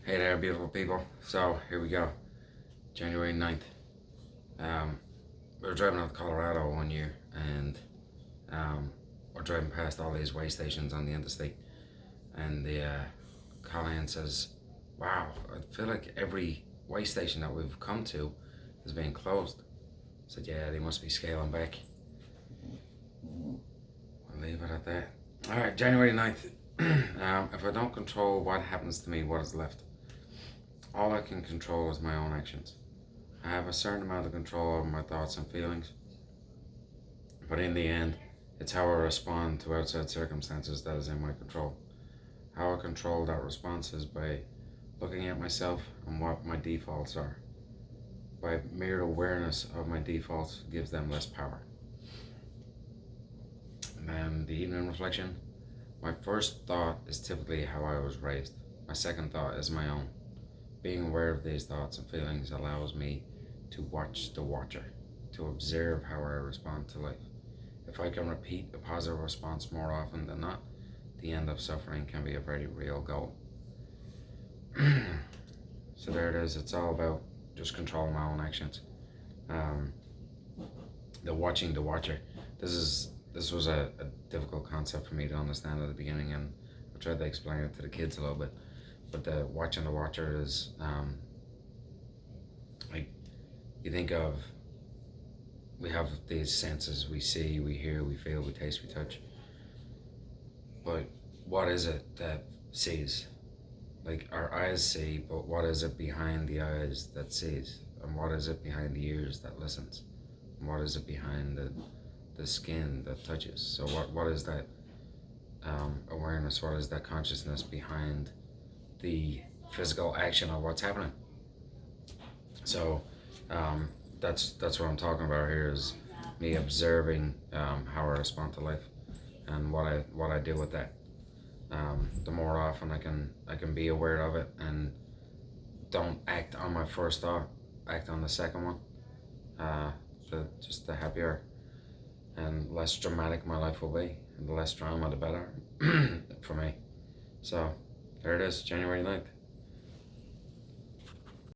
Hey there, beautiful people. So here we go, January 9th. We were driving out to Colorado one year, and we're driving past all these way stations on the interstate. And the Colleen says, "Wow, I feel like every way station that we've come to is being closed." I said, "Yeah, they must be scaling back." I'll leave it at that. All right, January 9th. If I don't control what happens to me, what is left? All I can control is my own actions. I have a certain amount of control over my thoughts and feelings, but in the end, it's how I respond to outside circumstances that is in my control. How I control that response is by looking at myself and what my defaults are. By mere awareness of my defaults gives them less power. And then the evening reflection. My first thought is typically how I was raised. My second thought is my own. Being aware of these thoughts and feelings allows me to watch the watcher, to observe how I respond to life. If I can repeat a positive response more often than not, the end of suffering can be a very real goal. So there it is. It's all about just controlling my own actions. The watching the watcher. This was a difficult concept for me to understand at the beginning, and I tried to explain it to the kids a little bit. But the watching the watcher is like, you think of, we have these senses: we see, we hear, we feel, we taste, we touch. But what is it that sees? Like, our eyes see, but what is it behind the eyes that sees? And what is it behind the ears that listens? And what is it behind the skin that touches? So what is that awareness? What is that consciousness behind the physical action of what's happening? So that's what I'm talking about here, is me observing how I respond to life and what I do with that. The more often I can be aware of it and don't act on my first thought, act on the second one, the happier and less dramatic my life will be. And the less drama, the better for me. So there it is, January 9th.